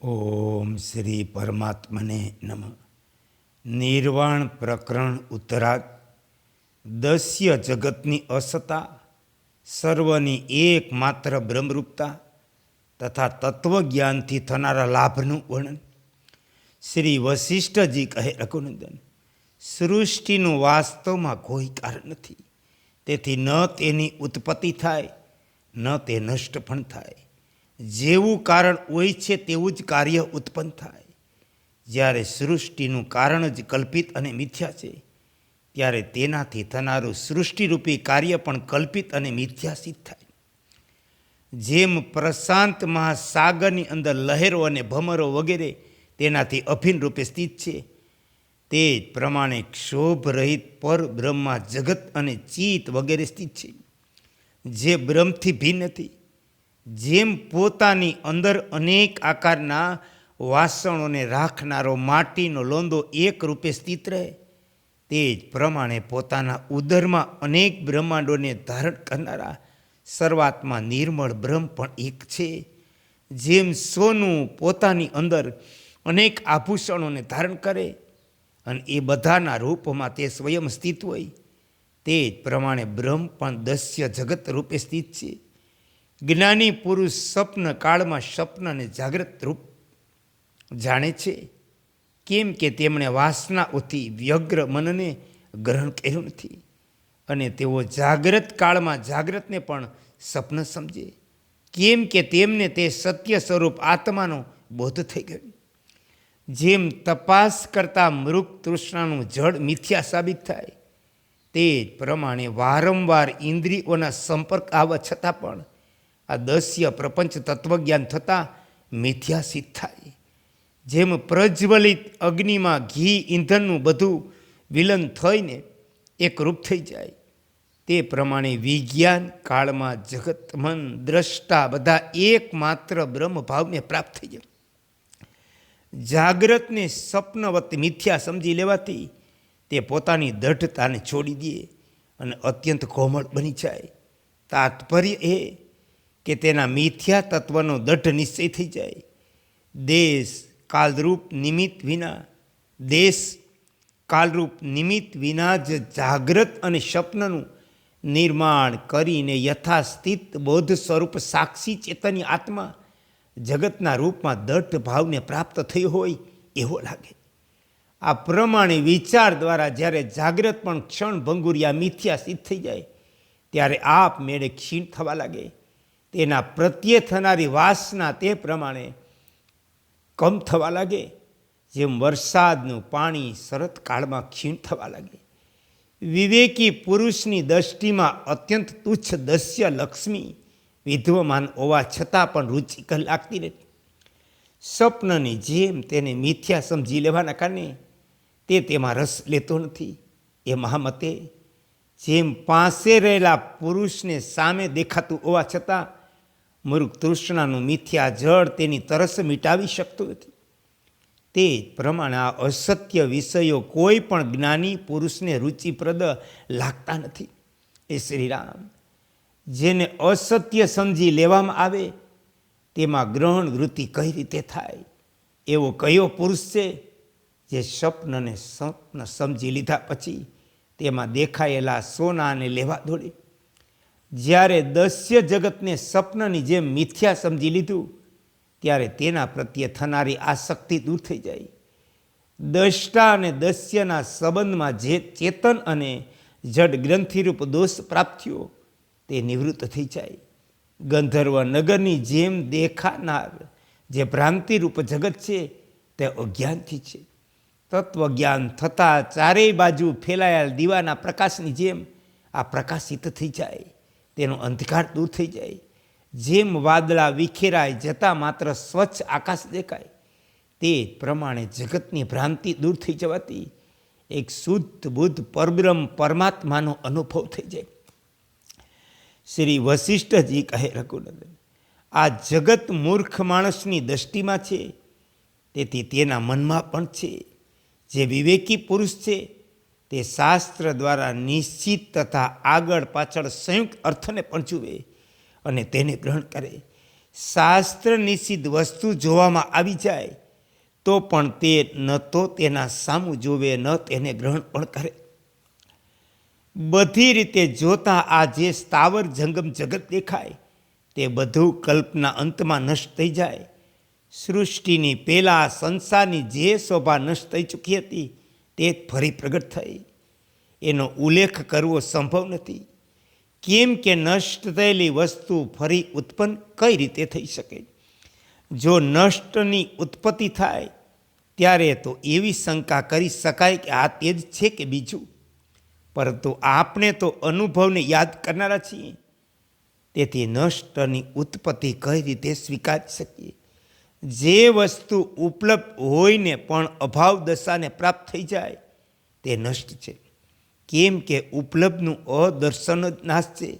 ઓમ શ્રી પરમાત્મને નમઃ. નિર્વાણ પ્રકરણ ઉત્તરાર્ધ. દસ્ય જગતની અસતા, સર્વની એકમાત્ર બ્રહ્મરૂપતા તથા તત્વજ્ઞાનથી થનારા લાભનું વર્ણન. શ્રી વશિષ્ઠજી કહે, રઘુનંદન, સૃષ્ટિનું વાસ્તવમાં કોઈ કારણ નથી. તેથી ન તેની ઉત્પત્તિ થાય, ન તે નષ્ટ પણ થાય. જેવું કારણ હોય છે તેવું જ કાર્ય ઉત્પન્ન થાય. જ્યારે સૃષ્ટિનું કારણ જ કલ્પિત અને મિથ્યા છે, ત્યારે તેનાથી થનારું સૃષ્ટિરૂપી કાર્ય પણ કલ્પિત અને મિથ્યા સિદ્ધ થાય. જેમ પ્રશાંત મહાસાગરની અંદર લહેરો અને ભમરો વગેરે તેનાથી અભિન્ન રૂપે સ્થિત છે, તે જ પ્રમાણે ક્ષોભરહિત પર બ્રહ્મા જગત અને ચિત્ત વગેરે સ્થિત છે, જે બ્રહ્મથી ભિન્ન નથી. જેમ પોતાની અંદર અનેક આકારના વાસણોને રાખનારો માટીનો લોંદો એક રૂપે સ્થિત રહે, તે જ પ્રમાણે પોતાના ઉદરમાં અનેક બ્રહ્માંડોને ધારણ કરનારા સર્વાત્મા નિર્મળ બ્રહ્મ પણ એક છે. જેમ સોનું પોતાની અંદર અનેક આભૂષણોને ધારણ કરે અને એ બધાના રૂપમાં તે સ્વયં સ્થિત હોય, તે જ પ્રમાણે બ્રહ્મ પણ દસ્ય જગત રૂપે સ્થિત છે. જ્ઞાની પુરુષ સ્વપ્ન કાળમાં સ્વપ્નને જાગ્રત રૂપ જાણે છે, કેમ કે તેમણે વાસનાઓથી વ્યગ્ર મનને ગ્રહણ કર્યું નથી, અને તેઓ જાગ્રત કાળમાં જાગ્રતને પણ સ્વપ્ન સમજે, કેમ કે તેમને તે સત્ય સ્વરૂપ આત્માનો બોધ થઈ ગયો. જેમ તપાસ કરતા મૃગ તૃષ્ણાનું જળ મિથ્યા સાબિત થાય, તે જ પ્રમાણે વારંવાર ઇન્દ્રિયોના સંપર્ક આવવા છતાં પણ આ દસ્ય પ્રપંચ તત્વજ્ઞાન થતાં મિથ્યા સિદ્ધ થાય. જેમ પ્રજ્વલિત અગ્નિમાં ઘી ઈંધણનું બધું વિલન થઈને એકરૂપ થઈ જાય, તે પ્રમાણે વિજ્ઞાન કાળમાં જગત મન દ્રષ્ટા બધા એકમાત્ર બ્રહ્મભાવને પ્રાપ્ત થઈ જાય. જાગ્રતને સ્વપ્નવત મિથ્યા સમજી લેવાથી તે પોતાની દઢતાને છોડી દે અને અત્યંત કોમળ બની જાય. તાત્પર્ય એ કે તેના મિથ્યા તત્વનો દઢ નિશ્ચય થઈ જાય. દેશ કાલરૂપ નિમિત્ત વિના જ જાગ્રત અને સ્વપ્નનું નિર્માણ કરીને યથાસ્થિત બોધ સ્વરૂપ સાક્ષી ચેતન્ય આત્મા જગતના રૂપમાં દઢ ભાવને પ્રાપ્ત થયો હોય એવો લાગે. આ પ્રમાણે વિચાર દ્વારા જ્યારે જાગ્રત પણ ક્ષણ ભંગુરિયા મિથ્યા સિદ્ધ થઈ જાય, ત્યારે આપમેળે ક્ષીણ થવા લાગે. તેના પ્રત્યે થનારી વાસના તે પ્રમાણે કમ થવા લાગે, જેમ વરસાદનું પાણી શરત કાળમાં ક્ષીણ થવા લાગે. વિવેકી પુરુષની દૃષ્ટિમાં અત્યંત તુચ્છ દસ્ય લક્ષ્મી વિદ્યમાન હોવા છતાં પણ રુચિકર લાગતી નથી. સ્વપ્નની જેમ તેને મિથ્યા સમજી લેવાના કારણે તે તેમાં રસ લેતો નથી. એ મહામતે જેમ પાસે રહેલા પુરુષને સામે દેખાતું હોવા છતાં મૃગ તૃષ્ણાનું મિથ્યા જળ તેની તરસ મિટાવી શકતું નથી, તે જ પ્રમાણે આ અસત્ય વિષયો કોઈ પણ જ્ઞાની પુરુષને રુચિપ્રદ લાગતા નથી. એ શ્રીરામ, જેને અસત્ય સમજી લેવામાં આવે તેમાં ગ્રહણ વૃત્તિ કઈ રીતે થાય? એવો કયો પુરુષ છે જે સ્વપ્ન સમજી લીધા પછી તેમાં દેખાયેલા સોનાને લેવા દોડે? જ્યારે દસ્ય જગતને સ્વપ્નની જેમ મિથ્યા સમજી લીધું, ત્યારે તેના પ્રત્યે થનારી આસક્તિ દૂર થઈ જાય. દ્રષ્ટા અને દસ્યના સંબંધમાં જે ચેતન અને જડ ગ્રંથિરૂપ દોષ પ્રાપ્ત થયો તે નિવૃત્ત થઈ જાય. ગંધર્વ નગરની જેમ દેખાનાર જે ભ્રાંતિરૂપ જગત છે તે અજ્ઞાનથી છે. તત્વજ્ઞાન થતાં ચારેય બાજુ ફેલાયેલ દીવાના પ્રકાશની જેમ આ પ્રકાશિત થઈ જાય, તેનો અંધકાર દૂર થઈ જાય. જેમ વાદળા વિખેરાય જતાં માત્ર સ્વચ્છ આકાશ દેખાય, તે પ્રમાણે જગતની ભ્રાંતિ દૂર થઈ જવાથી એક શુદ્ધ બુદ્ધ પરબ્રહ્મ પરમાત્માનો અનુભવ થઈ જાય. શ્રી વશિષ્ઠજી કહે, રઘુનંદન, આ જગત મૂર્ખ માણસની દૃષ્ટિમાં છે, તેથી તેના મનમાં પણ છે. જે વિવેકી પુરુષ છે તે શાસ્ત્ર દ્વારા નિશ્ચિત તથા આગળ પાછળ સંયુક્ત અર્થને પણ જુએ અને તેને ગ્રહણ કરે. શાસ્ત્ર નિષિદ્ધ વસ્તુ જોવામાં આવી જાય તો પણ તે ન તો તેના સામું જોવે ન તેને ગ્રહણ પણ કરે. બધી રીતે જોતાં આ જે સ્થાવર જંગમ જગત દેખાય તે બધું કલ્પના અંતમાં નષ્ટ થઈ જાય. સૃષ્ટિની પહેલાં સંસારની જે શોભા નષ્ટ થઈ ચૂકી હતી તે ફરી પ્રગટ થઈ. એનો ઉલ્લેખ કરવો સંભવ નથી, કેમ કે નષ્ટ થયેલી વસ્તુ ફરી ઉત્પન્ન કઈ રીતે થઈ શકે? જો નષ્ટની ઉત્પત્તિ થાય ત્યારે તો એવી શંકા કરી શકાય કે આ તે જ છે કે બીજું. પરંતુ આપણે તો અનુભવને યાદ કરનારા છીએ, તેથી નષ્ટની ઉત્પત્તિ કઈ રીતે સ્વીકારી શકીએ? જે વસ્તુ ઉપલબ્ધ હોઈને પણ અભાવ દશાને પ્રાપ્ત થઈ જાય તે નષ્ટ છે, કેમ કે ઉપલબ્ધનું અદર્શન જ નાશ છે.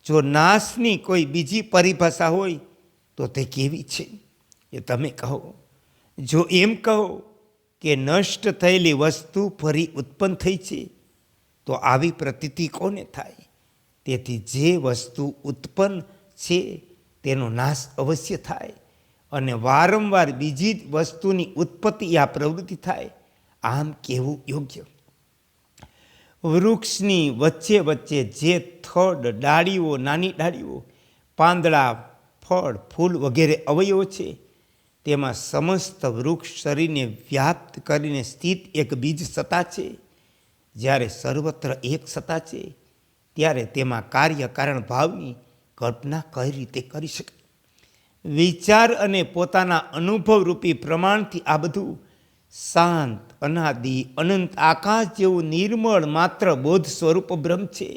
જો નાશની કોઈ બીજી પરિભાષા હોય તો તે કેવી છે એ તમે કહો. જો એમ કહો કે નષ્ટ થયેલી વસ્તુ ફરી ઉત્પન્ન થઈ છે તો આવી પ્રતીતિ કોને થાય? તેથી જે વસ્તુ ઉત્પન્ન છે તેનો નાશ અવશ્ય થાય અને વારંવાર બીજી જ વસ્તુની ઉત્પત્તિ આ પ્રવૃત્તિ થાય, આમ કહેવું યોગ્ય. વૃક્ષની વચ્ચે વચ્ચે જે થડ, ડાળીઓ, નાની ડાળીઓ, પાંદડા, ફળ, ફૂલ વગેરે અવયવો છે તેમાં સમસ્ત વૃક્ષ શરીરને વ્યાપ્ત કરીને સ્થિત એક બીજ સત્તા છે. જ્યારે સર્વત્ર એક સત્તા છે ત્યારે તેમાં કાર્ય કારણ ભાવની કલ્પના કઈ રીતે કરી શકે? વિચાર અને પોતાના અનુભવરૂપી પ્રમાણથી આ બધું શાંત, અનાદિ, અનંત આકાશ જેવું નિર્મળ માત્ર બોધ સ્વરૂપ બ્રહ્મ છે.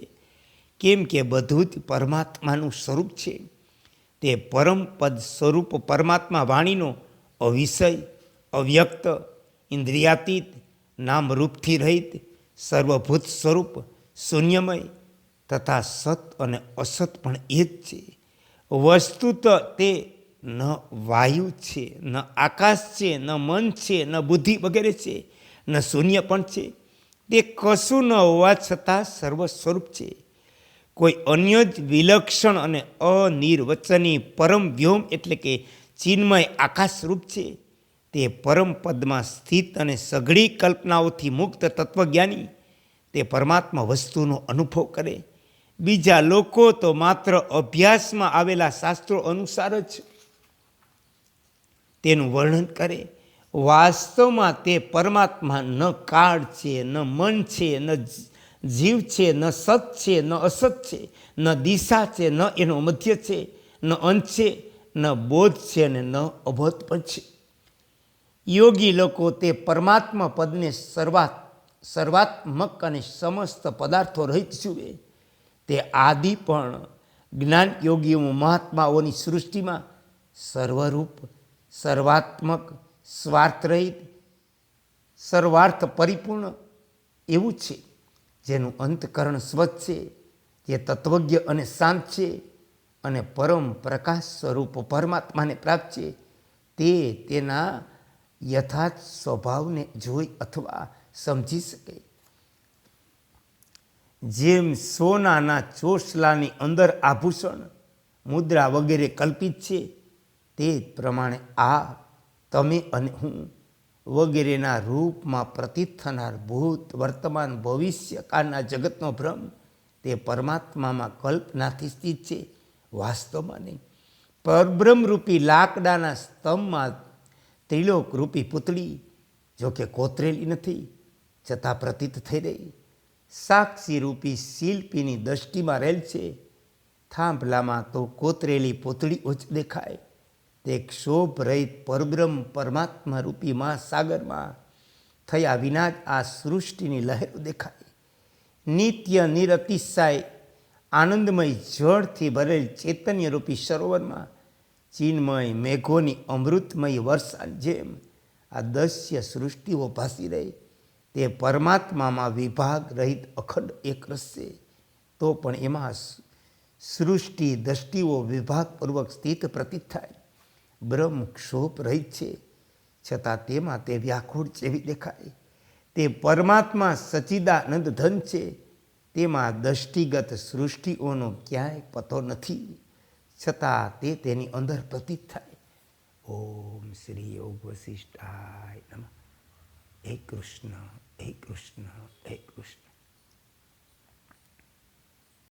કેમ કે બધું જ પરમાત્માનું સ્વરૂપ છે. તે પરમ પદ સ્વરૂપ પરમાત્મા વાણીનો અવિષય, અવ્યક્ત, ઇન્દ્રિયાતીત, નામરૂપથી રહિત, સર્વભૂત સ્વરૂપ, શૂન્યમય તથા સત અને અસત પણ એ જ છે. વસ્તુત તે ન વાયુ છે, ન આકાશ છે, ન મન છે, ન બુદ્ધિ વગેરે છે, ન શૂન્ય પણ છે. તે કશું ન હોવા છતાં સર્વ સ્વરૂપ છે. કોઈ અન્ય જ વિલક્ષણ અને અનિર્વચનીય પરમ વ્યોમ એટલે કે ચિન્મય આકાશરૂપ છે. તે પરમ પદમાં સ્થિત અને સઘળી કલ્પનાઓથી મુક્ત તત્વજ્ઞાની તે પરમાત્મા વસ્તુનો અનુભવ કરે. બીજા લોકો તો માત્ર અભ્યાસમાં આવેલા શાસ્ત્રો અનુસાર જ તેનું વર્ણન કરે. વાસ્તવમાં તે પરમાત્મા ન કાળ છે, ન મન છે, ન જીવ છે, ન સત છે, ન અસત છે, ન દિશા છે, ન એનો મધ્ય છે, ન અંત છે, ન બોધ છે અને ન અબોધ પણ છે. યોગી લોકો તે પરમાત્મા પદને સર્વાત્મક અને સમસ્ત પદાર્થો રહિત જુએ. તે આદિ પણ જ્ઞાન યોગીઓ મહાત્માઓની સૃષ્ટિમાં સર્વરૂપ, સર્વાત્મક, સ્વાર્થરહિત, સર્વાર્થ પરિપૂર્ણ એવું છે. જેનું અંતકરણ સ્વચ્છ છે, જે તત્વજ્ઞ અને શાંત છે અને પરમ પ્રકાશ સ્વરૂપ પરમાત્માને પ્રાપ્ત છે. તે તેના યથાર્થ સ્વભાવને જોઈ અથવા સમજી શકે. જેમ સોનાના ચોસલાની અંદર આભૂષણ, મુદ્રા વગેરે કલ્પિત છે, તે જ પ્રમાણે આ તમે અને હું વગેરેના રૂપમાં પ્રતીત થનાર ભૂત, વર્તમાન, ભવિષ્ય કાળના જગતનો ભ્રમ તે પરમાત્મામાં કલ્પનાથી સ્થિત છે, વાસ્તવમાં નહીં. પરબ્રહ્મરૂપી લાકડાના સ્તંભમાં ત્રિલોકરૂપી પૂતળી જોકે કોતરેલી નથી છતાં પ્રતીત થઈ રહી. સાક્ષીરૂપી શિલ્પીની દ્રષ્ટિમાં રહેલ છે. થાંભલામાં તો કોતરેલી પૂતળીઓ જ દેખાય. તે ક્ષોભ રહિત પરબ્રહ્મ પરમાત્મા રૂપી મહાસાગરમાં થયા વિના જ આ સૃષ્ટિની લહેરો દેખાય. નિત્ય નિરતિશય આનંદમય જળથી ભરેલ ચૈતન્યરૂપી સરોવરમાં ચિન્મય મેઘોની અમૃતમય વર્ષાની જેમ આ દસ્ય સૃષ્ટિઓ ભાસી રહી. તે પરમાત્મામાં વિભાગ રહિત અખંડ એક રસ છે. તો પણ એમાં સૃષ્ટિ દ્રષ્ટિઓ વિભાગપૂર્વક સ્થિત પ્રતીત થાય. બ્રહ્મ ક્ષોભ રહિત છે છતાં તેમાં તે વ્યાકુળ જેવી દેખાય. તે પરમાત્મા સચ્ચિદાનંદ ધન છે. તેમાં દ્રષ્ટિગત સૃષ્ટિઓનો ક્યાંય પતો નથી છતાં તે તેની અંદર પ્રતીત થાય. ઓમ શ્રી યોગ વશિષ્ઠાય નમઃ. હે કૃષ્ણ, હે કૃષ્ણ, હે કૃષ્ણ.